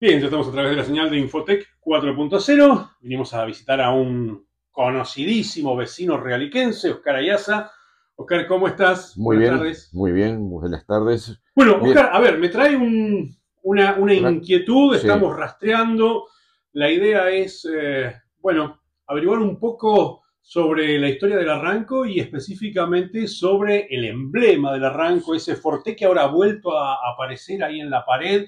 Bien, ya estamos a través de la señal de Infotec 4.0. Vinimos a visitar a un conocidísimo vecino realiquense, Oscar Ayaza. Oscar, ¿cómo estás? Buenas tardes. Muy bien, buenas tardes. Bueno, Bien, Oscar, a ver, me trae una inquietud, sí, estamos rastreando. La idea es, bueno, averiguar un poco sobre la historia del Arranco y específicamente sobre el emblema del Arranco, ese forté que ahora ha vuelto a aparecer ahí en la pared,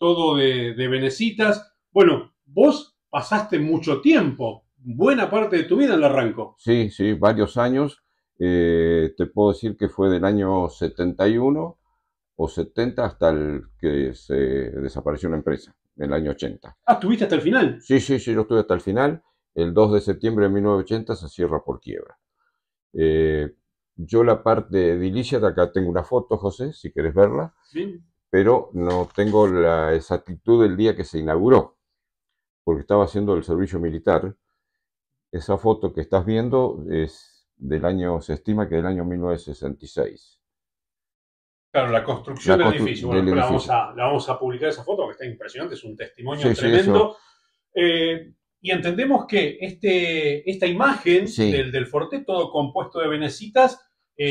todo de venecitas. Bueno, vos pasaste mucho tiempo, buena parte de tu vida en el Arranco. sí, varios años. Te puedo decir que fue del año 71 o 70 hasta el que se desapareció la empresa, en el año 80. Ah, estuviste hasta el final. Sí, yo estuve hasta el final. El 2 de septiembre de 1980 se cierra por quiebra. Eh, yo la parte edilicia, de acá tengo una foto, José, si querés verla, ¿Sí? pero no tengo la exactitud del día que se inauguró, porque estaba haciendo el servicio militar. Esa foto que estás viendo es del año, se estima que del año 1966. Claro, la construcción La del edificio. Bueno, del después edificio. la vamos a publicar esa foto, que está impresionante, es un testimonio Sí, eso. tremendo. Y entendemos que esta imagen Sí, del forté, todo compuesto de venecitas, sí.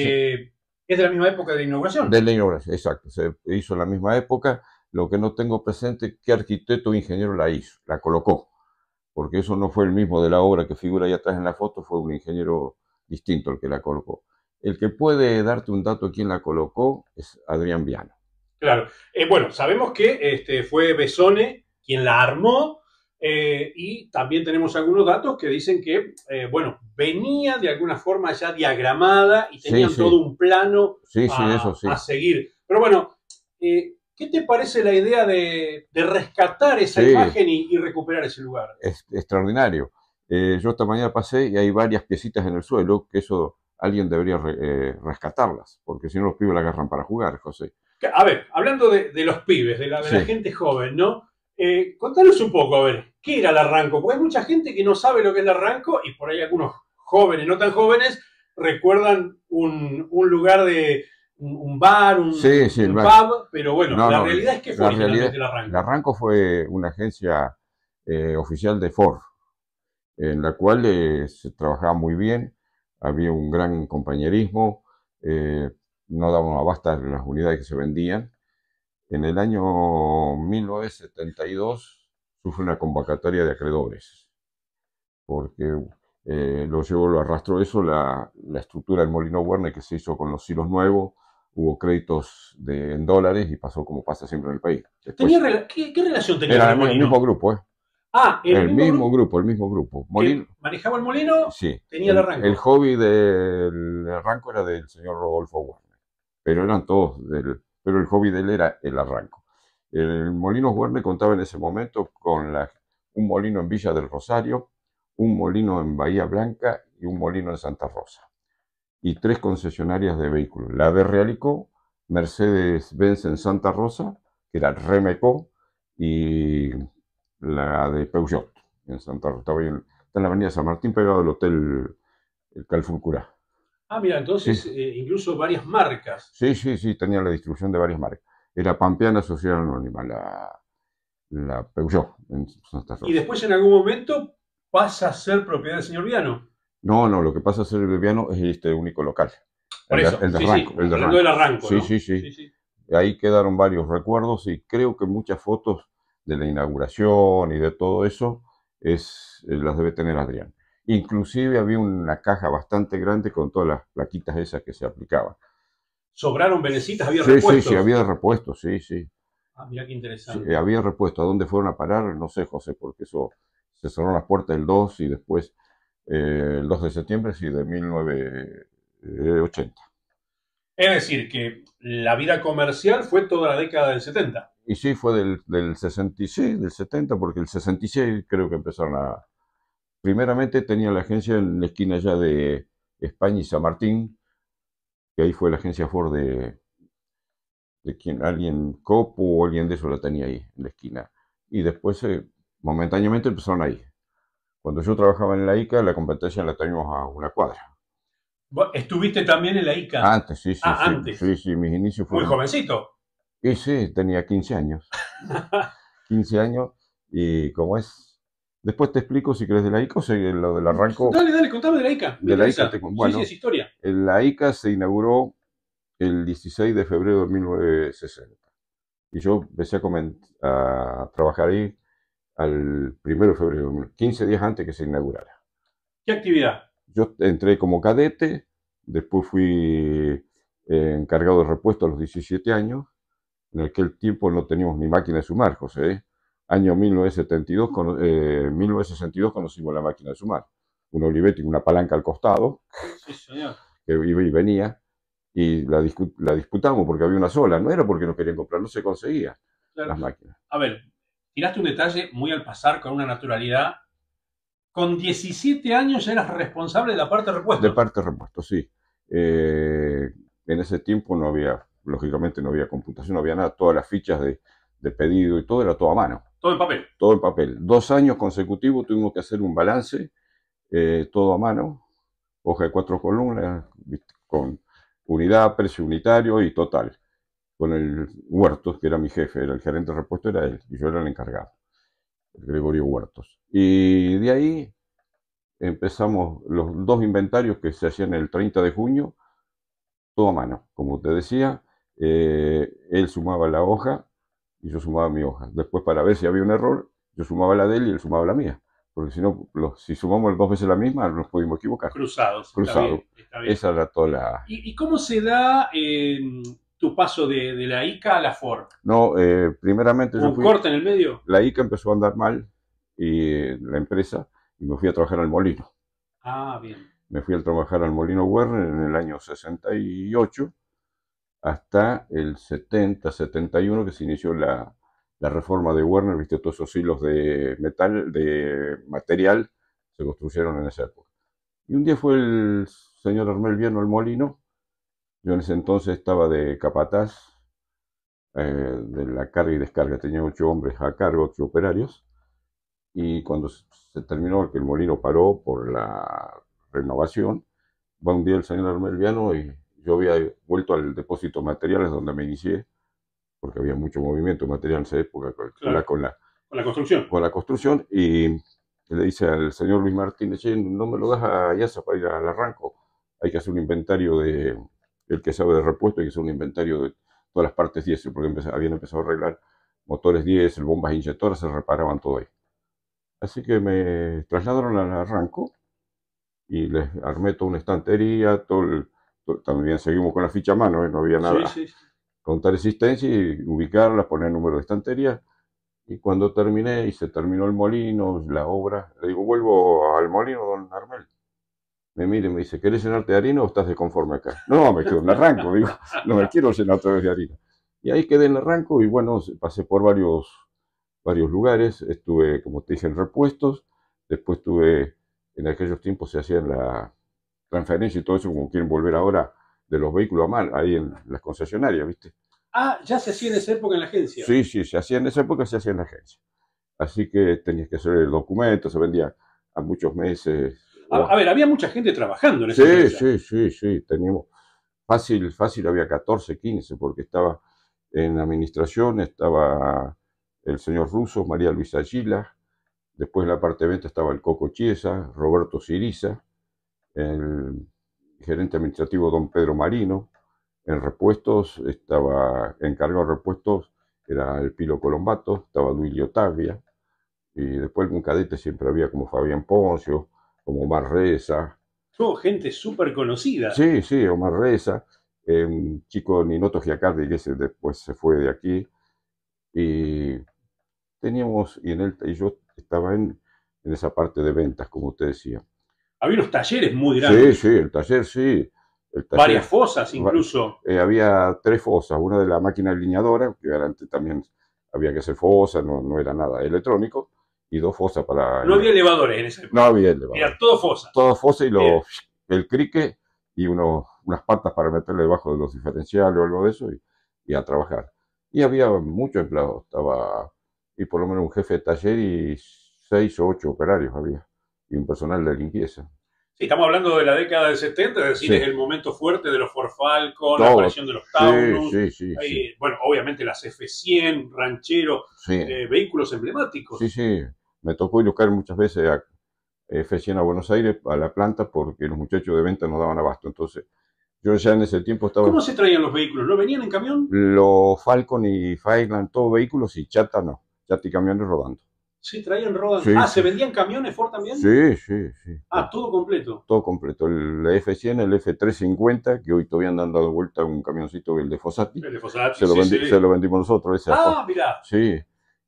es de la misma época de la De inauguración. la inauguración, exacto. Se hizo en la misma época. Lo que no tengo presente, qué arquitecto o ingeniero la hizo, la colocó. Porque eso no fue el mismo de la obra que figura ahí atrás en la foto, fue un ingeniero distinto el que la colocó. El que puede darte un dato de quién la colocó es Adrián Viano. Claro. Bueno, sabemos que fue Besone quien la armó, y también tenemos algunos datos que dicen que, bueno, venía de alguna forma ya diagramada y Sí, tenían todo sí, un plano sí, eso a sí. seguir. Pero bueno, ¿qué te parece la idea de rescatar esa Sí, imagen y recuperar ese lugar? es extraordinario. Yo esta mañana pasé y hay varias piecitas en el suelo, que eso alguien debería rescatarlas, porque si no los pibes la agarran para jugar, José. A ver, hablando de los pibes, de la Sí, gente joven, ¿no? Contanos un poco, a ver, ¿qué era el arranco? Porque hay mucha gente que no sabe lo que es el arranco y por ahí algunos jóvenes, no tan jóvenes, recuerdan un lugar de un bar, sí, el un bar. pub, pero bueno, No, la no, realidad es que fue la originalmente realidad, el el arranco. Arranco fue una agencia oficial de Ford, en la cual se trabajaba muy bien, había un gran compañerismo, eh, no daban abasto las unidades que se vendían. En el año 1972 sufre una convocatoria de acreedores, porque lo arrastró eso, la estructura del Molino Werner que se hizo con los hilos nuevos, hubo créditos en dólares y pasó como pasa siempre en el país. Después, ¿Qué relación tenía con era el el mismo molino? grupo, ¿eh? Ah, el mismo grupo El mismo grupo. que Molino, manejaba el molino sí, tenía el el arranco. hobby del arranco era del señor Rodolfo Werner, pero eran todos pero el hobby de él era el arranco. El Molino Werner contaba en ese momento con un molino en Villa del Rosario, un molino en Bahía Blanca y un molino en Santa Rosa. Y tres concesionarias de vehículos. La de Realicó, Mercedes-Benz en Santa Rosa, que era Remeco, y la de Peugeot en Santa Rosa. Está en la avenida San Martín, pegado al hotel el Calfulcurá. Ah, mira, Sí, entonces incluso varias marcas. sí, tenía la distribución de varias marcas. Era Pampeana Sociedad Anónima, la Peugeot en Santa Y Rosa. después en algún momento pasa a ser propiedad del señor Viano. No, lo que pasa es que el Bebiano es este único local, Por eso, el de sí, sí, Ranco, el de hablando del Ranco. arranco, Sí, ¿no? sí, sí. Sí, sí. Ahí quedaron varios recuerdos y creo que muchas fotos de la inauguración y de todo eso las debe tener Adrián. Inclusive había una caja bastante grande con todas las plaquitas esas que se aplicaban. Sobraron venecitas, había Sí, repuestos. había repuestos, sí. Ah, mira qué Sí, interesante. había repuesto. ¿A dónde fueron a parar? No sé, José, porque eso se cerraron las puertas el 2 y después el 2 de septiembre, sí, de 1980. Es decir, que la vida comercial fue toda la década del 70. Y sí, fue del 66, del 70, porque el 66 creo que empezaron a... Primeramente tenía la agencia en la esquina ya de España y San Martín, que ahí fue la agencia Ford de quien, alguien, Copo o alguien de eso la tenía ahí, en la esquina. Y después, momentáneamente empezaron ahí. Cuando yo trabajaba en la ICA, la competencia la teníamos a una cuadra. ¿Estuviste también en la ICA? Antes, Ah, antes. mis inicios Muy fueron... jovencito. Y sí, tenía 15 años. 15 años y como es... Después te explico si querés de la ICA o si lo del arranco Dale, dale, contame de la ICA, me de la ICA. interesa. Sí, sí, Bueno, es historia. la ICA se inauguró el 16 de febrero de 1960 y yo empecé a trabajar ahí al 1 de febrero, 15 días antes que se inaugurara. ¿Qué actividad? Yo entré como cadete, después fui encargado de repuesto a los 17 años. En aquel tiempo no teníamos ni máquina de sumar, José. Año 1972, 1962 conocimos la máquina de sumar. Un Olivetti, una palanca al costado, Sí, señor. que iba y venía, y la disputamos porque había una sola. No era porque no querían comprar, no se conseguía Claro. las máquinas. A ver, tiraste un detalle muy al pasar con una naturalidad. Con 17 años ya eras responsable de la parte de De repuestos. parte de repuesto, sí. En ese tiempo no había, lógicamente no había computación, no había nada. Todas las fichas de pedido y todo era todo a mano. Todo en papel. Todo en papel. 2 años consecutivos tuvimos que hacer un balance, todo a mano, hoja de 4 columnas, con unidad, precio unitario y total. Con el Huertos, que era mi jefe, era el gerente de repuesto, era él, y yo era el encargado, el Gregorio Huertos. Y de ahí empezamos los 2 inventarios que se hacían el 30 de junio, todo a mano. Como te decía, él sumaba la hoja y yo sumaba mi hoja. Después, para ver si había un error, yo sumaba la de él y él sumaba la mía. Porque si no, si sumamos 2 veces la misma, nos podíamos equivocar. Cruzados, está Cruzado. bien, está bien. Esa era toda la... ¿Y cómo se da tu paso de la ICA a la Ford? No, primeramente yo ¿Un fui... corte en el medio? La ICA empezó a andar mal, y la empresa, y me fui a trabajar al molino. Ah, bien. Me fui a trabajar al molino Werner en el año 68 hasta el 70, 71 que se inició la reforma de Werner, viste, todos esos hilos de metal, de material, se construyeron en esa época. Y un día fue el señor Armel Viano al molino, yo en ese entonces estaba de capataz, de la carga y descarga, tenía 8 hombres a cargo, 8 operarios, y cuando se terminó, que el molino paró por la renovación, va un día el señor Armelviano y yo había vuelto al depósito de materiales donde me inicié, porque había mucho movimiento de material en esa época Claro, con la construcción. con la construcción, y le dice al señor Luis Martínez, che, no me lo das a IASA para ir al arranco, hay que hacer un inventario el que sabe de repuesto, hay que hacer un inventario de todas las partes diésel, porque habían empezado a arreglar motores diésel, bombas inyectoras, se reparaban todo ahí. Así que me trasladaron al arranco y les armé toda una estantería, también seguimos con la ficha a mano, no había Sí, nada, sí. contar existencia y ubicarla, poner el número de estantería. Y cuando terminé y se terminó el molino, la obra, le digo, vuelvo al molino, don Armel. Me mira y me dice, ¿querés llenarte de harina o estás desconforme acá? No, me quedo en el arranco, digo, no me quiero llenar otra vez de harina. Y ahí quedé en el arranco y bueno, pasé por varios lugares, estuve, como te dije, en repuestos, después estuve, en aquellos tiempos se hacían la transferencia y todo eso, como quieren volver ahora, de los vehículos a mano, ahí en las concesionarias, ¿viste? Ah, ya se hacía en esa época en la agencia. Sí, sí, se hacía en esa época, se hacía en la agencia. Así que tenías que hacer el documento, se vendía a muchos meses. A ver, había mucha gente trabajando en esa Sí, empresa. sí, sí, sí, teníamos, fácil, fácil, había 14, 15, porque estaba en administración, estaba el señor Russo, María Luisa Gila, después en la parte de venta estaba el Coco Chiesa, Roberto Siriza, el gerente administrativo don Pedro Marino, en repuestos estaba encargado de repuestos, era el Pilo Colombato, estaba Duilio Tavia, y después algún cadete siempre había como Fabián Poncio, como Omar Reza. Tuvo gente súper conocida. Sí, sí, Omar Reza, un chico Ninoto Giacardi que después se fue de aquí, y teníamos, y yo estaba en esa parte de ventas, como usted decía. Había unos talleres muy Sí, grandes. sí, el taller, sí. El taller, Varias fosas incluso. había 3 fosas, una de la máquina alineadora, que antes también había que hacer fosa, no, no era nada electrónico, y 2 fosas para... No había elevadores en esa No época. había elevador. Era todo fosa. Todo fosa y Bien. el crique y unas patas para meterle debajo de los diferenciales o algo de eso y a trabajar. Y había muchos empleados, y por lo menos un jefe de taller y 6 o 8 operarios había, y un personal de limpieza. Sí, estamos hablando de la década del 70, es decir, es Sí, el momento fuerte de los Ford Falcon, la todo. aparición de los Sí, Taunus, sí, sí, sí. bueno, obviamente las F100, ranchero, Sí, vehículos sí, emblemáticos. sí. Me tocó ir a buscar muchas veces a F100 a Buenos Aires, a la planta, porque los muchachos de venta no daban abasto. Entonces, yo ya en ese tiempo ¿Cómo estaba. se traían los vehículos? ¿No venían en camión? Los Falcon y Fireland, todos vehículos, y Chata no. Chata y camiones rodando. Sí, traían rodando. Sí, Ah, ¿se sí, vendían camiones Ford también? sí, sí, sí. Ah, todo completo. Todo completo. El F100, el F350, que hoy todavía andan dando vuelta un camioncito, el de Fossati, El de Fossati, sí, se sí. lo vendimos nosotros, ese a Ah, mirá, Sí,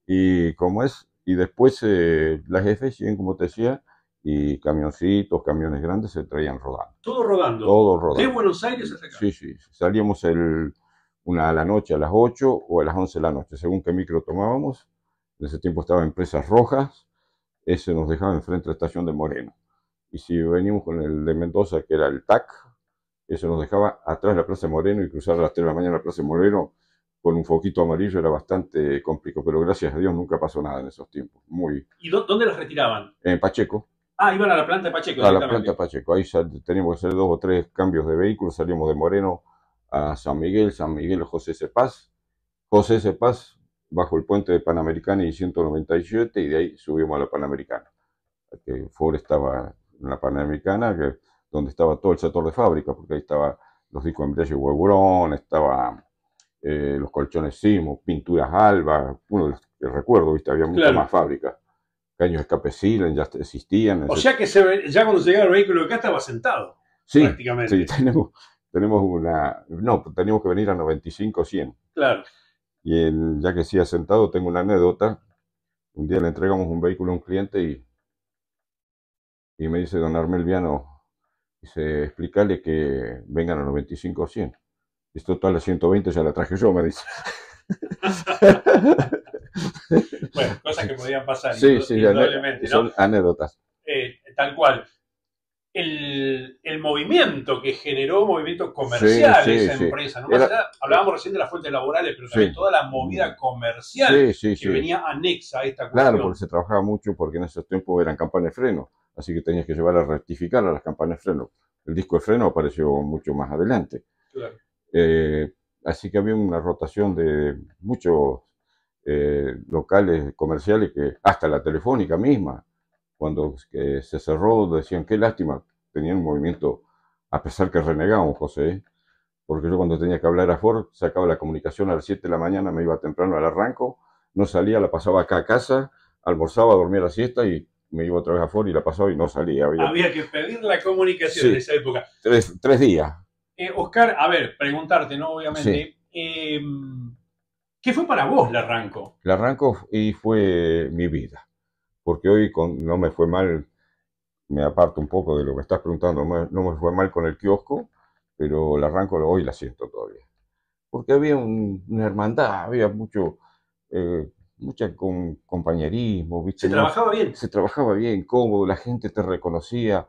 y como es, y después las F100, como te decía, y camioncitos, camiones grandes se traían rodando, todo rodando. todo De rodando. Buenos Aires hasta acá. Sí, sí, salíamos una a la noche, a las 8 o a las 11 de la noche, según qué micro tomábamos. En ese tiempo estaba en Presas Rojas, ese nos dejaba enfrente de la estación de Moreno. Y si veníamos con el de Mendoza, que era el TAC, eso nos dejaba atrás de la Plaza de Moreno, y cruzar a las 3 de la mañana la Plaza de Moreno con un foquito amarillo era bastante complicado, pero gracias a Dios nunca pasó nada en esos tiempos. Muy. ¿Y dónde las retiraban? En Pacheco, Ah, iban a la planta de Pacheco a la planta directamente. Pacheco, ahí teníamos que hacer 2 o 3 cambios de vehículos, salíamos de Moreno a San Miguel, José Cepaz, bajo el puente de Panamericana y 197, y de ahí subimos a la Panamericana, que Ford estaba en la Panamericana, donde estaba todo el sector de fábrica, porque ahí estaba los discos de embrague Hueburón, estaba los colchones Simo, pinturas Alba, uno de los que recuerdo, viste, había muchas más Claro. fábricas. Caños de escape Silen ya existían. O sea que ya cuando se llegaba el vehículo acá estaba sentado, Sí, sí, prácticamente. tenemos no, teníamos que venir a 95 100. Claro. Ya que sí sentado, tengo una anécdota. Un día le entregamos un vehículo a un cliente, y me dice don Armel Viano, dice, explícale que vengan a 95 100. Esto toda la 120 ya la traje yo, me dice. Bueno, cosas que podían pasar, Sí, sí, indudablemente, ¿no? son anécdotas. Tal cual. El movimiento que generó, movimiento Sí, comercial sí, esa sí. empresa, ¿no? Más Era, allá, hablábamos recién de las fuentes laborales, pero también sí. toda la movida comercial Sí, sí, que sí. venía anexa a esta Claro, porque cuestión. se trabajaba mucho, porque en esos tiempos eran campanas de freno, así que tenías que llevar a rectificar a las campanas de freno. El disco de freno apareció mucho más adelante. Claro. Eh, Así que había una rotación de muchos locales comerciales, que hasta la Telefónica misma, cuando se cerró, decían qué lástima, tenían un movimiento, a pesar que renegábamos, José, porque yo cuando tenía que hablar a Ford, sacaba la comunicación a las 7 de la mañana, me iba temprano al arranco, no salía, la pasaba acá a casa, almorzaba, dormía la siesta y me iba otra vez a Ford y la pasaba y no salía. Había que pedir la comunicación en Sí, esa época. 3 días. Oscar, a ver, preguntarte, ¿no? Sí, Obviamente, ¿qué fue para vos el arranco? el arranco y fue mi vida, porque hoy no me fue mal, me aparto un poco de lo que estás preguntando, no me fue mal con el kiosco, pero el arranco hoy la siento todavía. Porque había una hermandad, había eh, mucha compañerismo, ¿viste? ¿Se No, trabajaba bien? se trabajaba bien, cómodo, la gente te reconocía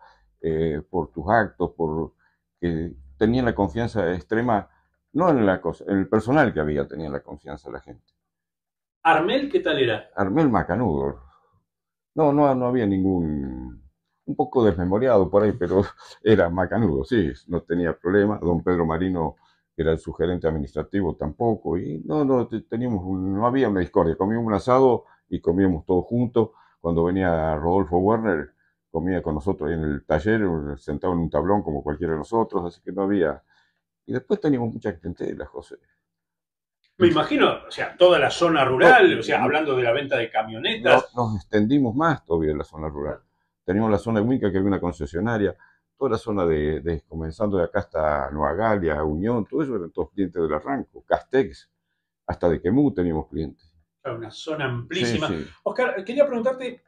por tus actos, por que tenían la confianza extrema, no en la cosa, en el personal que había, tenían la confianza la gente. ¿Armel qué tal era? Armé el macanudo. No, no, no había un poco desmemoriado por ahí, pero era macanudo, sí, no tenía problema. Don Pedro Marino, que era el sugerente administrativo, tampoco, y no, no, no había una discordia, comíamos un asado y comíamos todos juntos. Cuando venía Rodolfo Werner, comía con nosotros ahí en el taller, sentado en un tablón como cualquiera de nosotros, así que no había. Y después teníamos mucha clientela, José. Me imagino, o sea, toda la zona No, rural, o sea, hablando de la venta de camionetas. nos extendimos más todavía en la zona rural. Teníamos la zona de Huinca, que había una concesionaria, toda la zona comenzando de acá hasta Nueva Galia, Unión, todo eso eran todos clientes del arranco, Castex, hasta de Quemú teníamos clientes. Una zona Sí, amplísima. sí, Oscar, quería preguntarte,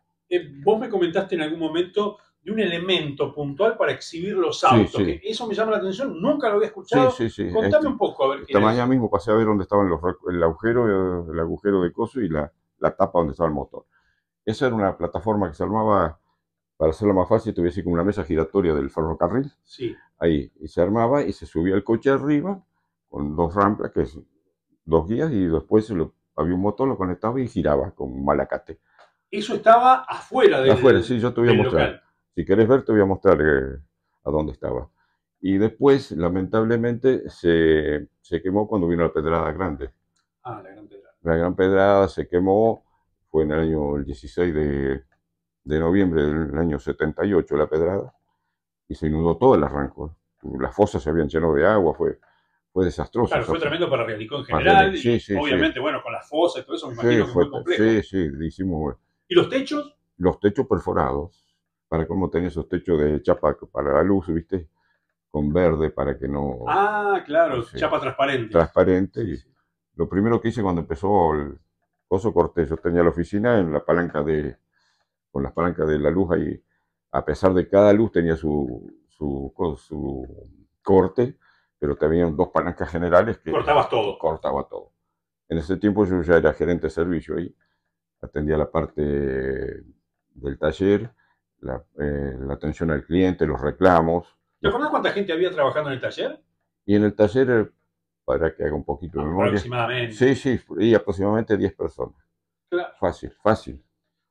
vos me comentaste en algún momento de un elemento puntual para exhibir los sí, autos, que sí, eso me llama la atención, nunca lo había sí, escuchado. sí, sí. Contame un poco, a ver Esta qué mañana es. mismo pasé a ver dónde estaban el agujero de coso y la tapa donde estaba el motor. Esa era una plataforma que se armaba, para hacerlo más fácil, tuviese como una mesa giratoria del ferrocarril, Sí. ahí, y se armaba y se subía el coche arriba con 2 rampas, que es 2 guías, y después había un motor, lo conectaba y giraba con un malacate. Eso estaba afuera Afuera, sí, yo te voy a del mostrar. local. Si querés ver, te voy a mostrar a dónde estaba. Y después, lamentablemente, se quemó cuando vino la pedrada grande. Ah, la Gran Pedrada. La gran pedrada se quemó, fue en el año el 16 de noviembre del año 78 la pedrada, y se inundó todo el arranco. Las fosas se habían llenado de agua, fue desastroso. Claro, Esa fue tremendo para Realicó en Para general sí, y sí, sí. obviamente, bueno, con las fosas y todo eso me Sí, imagino que es muy complejo. sí, sí, hicimos ¿Y los techos? los techos perforados, para cómo tenía esos techos de chapa para la luz, ¿viste? Con verde para que no, Ah, claro, sí, chapa transparente. transparente. Sí, Y sí. lo primero que hice cuando empezó el coso corté, yo tenía la oficina en la palanca con las palancas de la luz ahí, a pesar de cada luz tenía su corte, pero tenían dos palancas generales Cortabas que todo. cortaba todo. En ese tiempo yo ya era gerente de servicio ahí, atendía la parte del taller, la atención al cliente, los reclamos. ¿Te acordás cuánta gente había trabajando en el taller? Y en el taller, para que haga un poquito de memoria, sí, Aproximadamente. sí, y aproximadamente 10 personas. Claro. Fácil, fácil.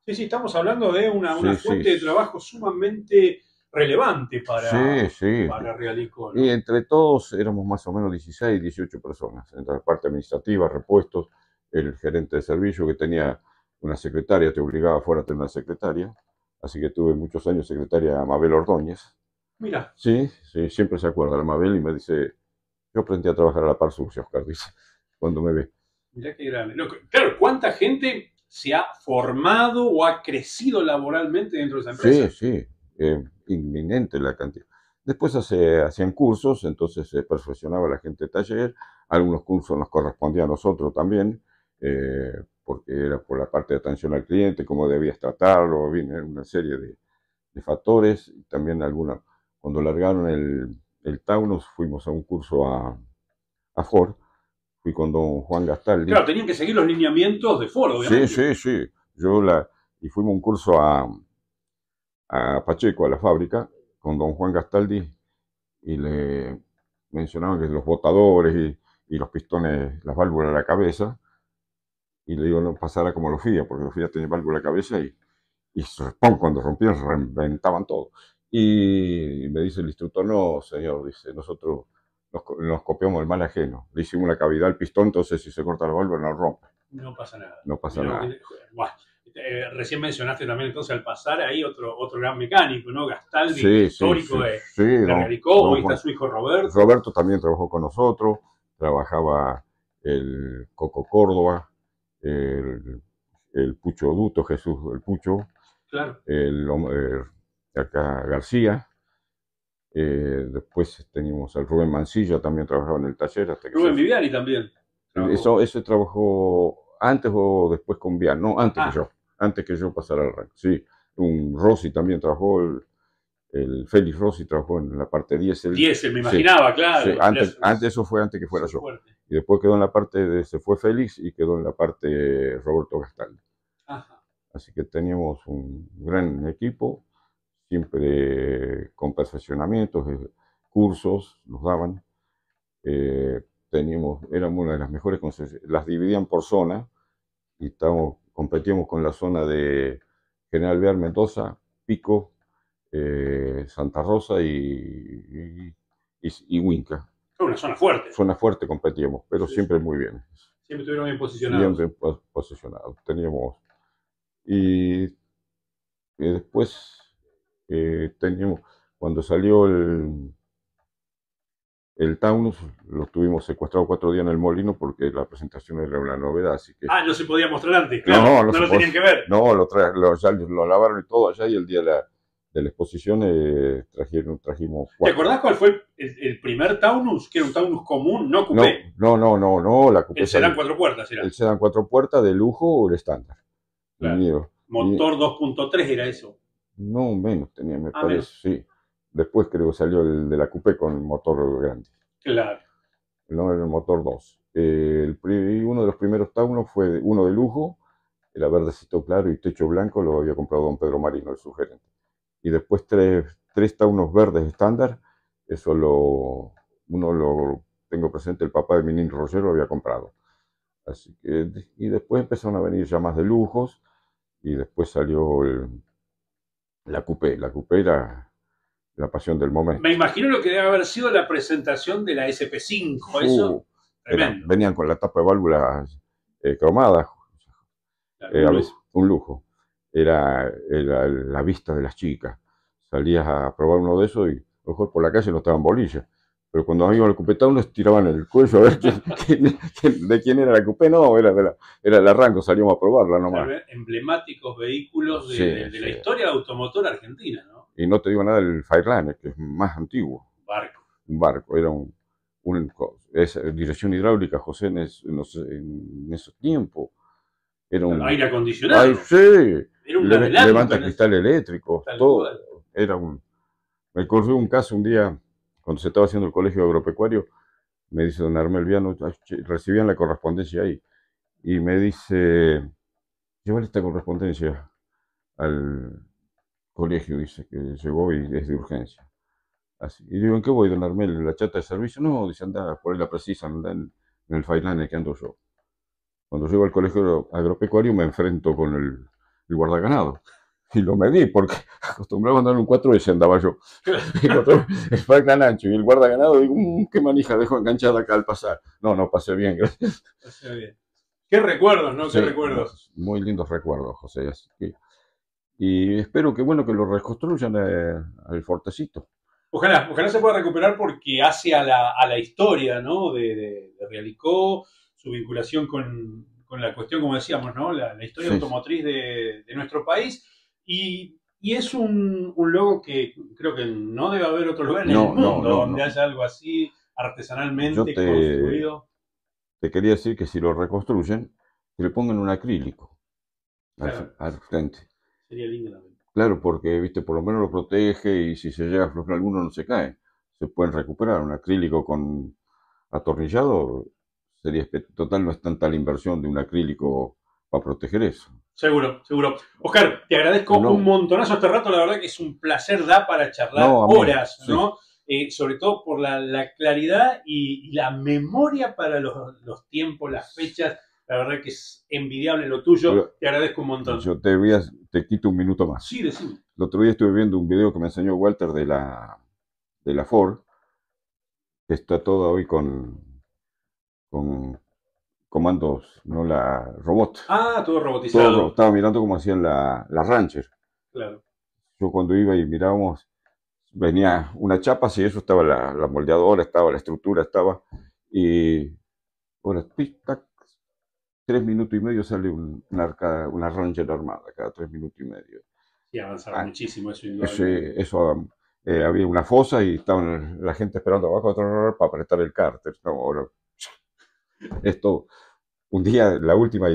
Sí, sí, estamos hablando de una Sí, sí, fuente de trabajo sumamente relevante sí, sí. para Realico, Y ¿no? entre todos éramos más o menos 16, 18 personas, entre la parte administrativa, repuestos, el gerente de servicio que tenía una secretaria, te obligaba afuera a tener una secretaria, así que tuve muchos años secretaria Mabel Ordóñez. Mira, Sí, sí, siempre se acuerda de Mabel y me dice, yo aprendí a trabajar a la par sucia, Oscar, dice, cuando me ve. mirá qué grande. No, claro, ¿cuánta gente se ha formado o ha crecido laboralmente dentro de esa Sí, empresa? sí, inminente la cantidad. Después hacían cursos, entonces se perfeccionaba la gente de taller, algunos cursos nos correspondían a nosotros también, porque era por la parte de atención al cliente, cómo debías tratarlo, bien, era una serie de factores, y también alguna, cuando largaron el Taunus, fuimos a un curso a Ford, fui con don Juan Gastaldi. Claro, tenían que seguir los lineamientos de Ford, Sí, obviamente. sí, sí, y fuimos a un curso a Pacheco, a la fábrica, con don Juan Gastaldi, y le mencionaban que los botadores y los pistones, las válvulas de la cabeza, y le digo no pasara como los FIA, porque los FIA tenían válvula de la cabeza y ¡pum! Cuando rompían, reventaban todo. Y me dice el instructor, no, señor, dice, nosotros nos copiamos el mal ajeno. Le hicimos una cavidad al pistón, entonces si se corta la válvula no rompe, No pasa nada. no pasa Mirá, nada. buah, recién mencionaste también entonces al pasar ahí otro gran mecánico, ¿no? Gastaldi, un Sí, sí, histórico sí, sí, de Realicó, don hoy está Juan. su hijo Roberto. Roberto también trabajó con nosotros, trabajaba el Coco Córdoba, el, el Pucho Duto, Jesús el Pucho, Claro. acá García, después teníamos al Rubén Mancilla, también trabajaba en el taller hasta que Rubén Viviani también trabajó. ese trabajó antes o después con Bian, no, Ah, antes que yo pasara al rango, sí. Un Rossi también trabajó, el Félix Rossi trabajó en la parte diésel. Diesel, me Sí, imaginaba, sí, claro. Era antes eso fue antes que fuera su yo. fuerte. Y después quedó en la parte se fue Félix y quedó en la parte Roberto Gastaldi. Ajá. Así que teníamos un gran equipo, siempre con perfeccionamientos, cursos nos daban. Éramos una de las mejores concesionarias, las dividían por zona y competíamos con la zona de General Bear, Mendoza, Pico, Santa Rosa y Huinca. Fue una zona fuerte. Zona fuerte competíamos, pero Sí, sí. siempre muy bien. Siempre estuvieron bien posicionados. Siempre posicionados. Y, y después teníamos, cuando salió el Taunus, lo tuvimos secuestrado 4 días en el molino porque la presentación era una novedad, así que Ah, no se podía mostrar antes, claro. no, no No se lo puede. tenían que ver. No, ya lo lavaron y todo allá y el día de la exposición trajimos ¿Te 4. acordás cuál fue el primer Taunus? Que era un Taunus común, no No, coupé. no, no, no, no, la El coupé sedán salió. cuatro puertas era. El sedán 4 puertas de lujo o el estándar. Claro. Vinieron. Y Motor 2.3 era eso. no menos tenía, me Ah, parece, menos. sí. Después creo que salió el de la coupé con el motor grande. Claro. No era el motor 2. Uno de los primeros Taunos fue uno de lujo, era verdecito claro y techo blanco, lo había comprado don Pedro Marino, el sugerente. Y después tres Taunos verdes estándar, eso uno lo tengo presente, el papá de Minin Roger lo había comprado. Así que, y después empezaron a venir ya más de lujos, y después salió La coupé era la pasión del Me momento. imagino lo que debe haber sido la presentación de la SP5, eso, Uh, tremendo. venían con la tapa de válvulas cromadas, Claro, un a veces lujo. un lujo. Era la vista de las chicas. Salías a probar uno de esos y a lo mejor por la calle no estaban bolillas. Pero cuando iban al cupetón nos tiraban el cuello a ver de quién era la cupé. No, era del arranco, salíamos a probarla nomás. Claro, emblemáticos vehículos Sí, de la sí. historia de automotor argentina, ¿no? Y no te digo nada del Fireliner, que es más antiguo. Barco. Un barco, era dirección hidráulica, José, no sé, en ese tiempo. Era Claro, un. aire ¡Ay, acondicionado. sí! Era un adelanto Levanta en ese, cristal eléctrico, tal todo. cual. Era un. Me ocurrió un caso un día, cuando se estaba haciendo el colegio agropecuario, me dice don Armel Viano, "Ay, che, recibían la correspondencia ahí, y me dice, llévale esta correspondencia al colegio, dice que llegó y es de urgencia. Así. Y digo, ¿en qué voy, don Armel? ¿La chata de servicio? No, dice, anda, por ahí la precisa, anda en el Failán que ando yo. Cuando llego al colegio agropecuario me enfrento con el guardaganado. Y lo medí, porque acostumbrado a andar en un 4S andaba yo. Y encontré el Failán ancho y el guardaganado, digo, qué manija dejo enganchada acá al pasar. No, no, pasé bien, gracias. O sea, bien. Qué recuerdos, ¿no? Qué Sí, recuerdos. muy lindos recuerdos, José. Y espero que, bueno, que lo reconstruyan al Fortecito. Ojalá, ojalá se pueda recuperar porque hace a la historia, ¿no? De Realicó, su vinculación con la cuestión, como decíamos, ¿no? La historia Sí, automotriz de nuestro país. Y es un logo que creo que no debe haber otro lugar en el no, no, mundo no, donde no. haya algo así Yo artesanalmente construido. te quería decir que si lo reconstruyen, que le pongan un acrílico Claro, al frente. sería lindo también. Claro, porque, viste, por lo menos lo protege y si se llega a aflojar alguno no se cae. Se pueden recuperar. Un acrílico con atornillado sería total, no es tanta la inversión de un acrílico para proteger eso. Seguro, seguro. Oscar, te agradezco un No, montonazo este rato, la verdad que es un placer, da para charlar no, a mí, horas, sí, ¿no? Sobre todo por la claridad y la memoria para los tiempos, las fechas, la verdad que es envidiable lo tuyo, pero te agradezco un montón. yo te quito un minuto más. Sí, decime. El otro día estuve viendo un video que me enseñó Walter de la Ford, que está todo hoy con comandos, no la robot. Ah, todo robotizado, Estaba mirando cómo hacían la Rancher. claro. Yo cuando iba y mirábamos, venía una chapa, si eso estaba la moldeadora, estaba la estructura, estaba. Y ahora, tic, tac, 3 minutos y medio sale una Ranger armada, cada 3 minutos y medio. Sí, avanzaron Ah, muchísimo, eso indudablemente. había una fosa y estaban la gente esperando abajo para apretar el cárter. No, ahora, esto, un día, la última,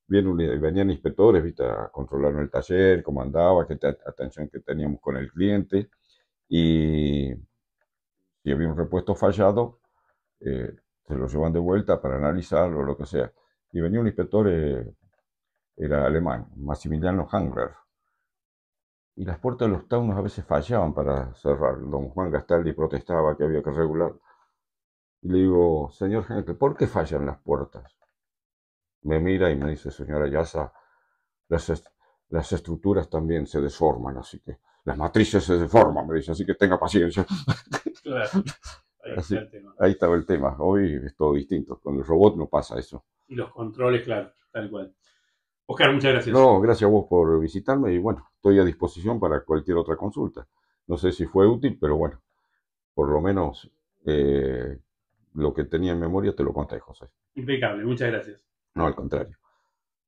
venían inspectores, ¿viste? A controlar el taller, cómo andaba, qué atención que teníamos con el cliente. Y si había un repuesto fallado, se lo llevan de vuelta para analizarlo o lo que sea. Y venía un inspector, era alemán, Maximiliano Hangler. Y las puertas de los taunos a veces fallaban para cerrar. Don Juan Gastaldi protestaba que había que regular. Y le digo, señor Hangler, ¿por qué fallan las puertas? Me mira y me dice, señora Yasa, las, las estructuras también se deforman, así que las matrices se deforman, me dice, así que tenga paciencia. Claro, ahí está Así, el tema. ahí estaba el tema. Hoy es todo distinto. Con el robot no pasa eso. Y los controles, claro, tal cual. Oscar, muchas gracias. No, gracias a vos por visitarme y bueno, estoy a disposición para cualquier otra consulta. No sé si fue útil, pero bueno, por lo menos lo que tenía en memoria te lo conté, José. Impecable, muchas gracias. No, al contrario.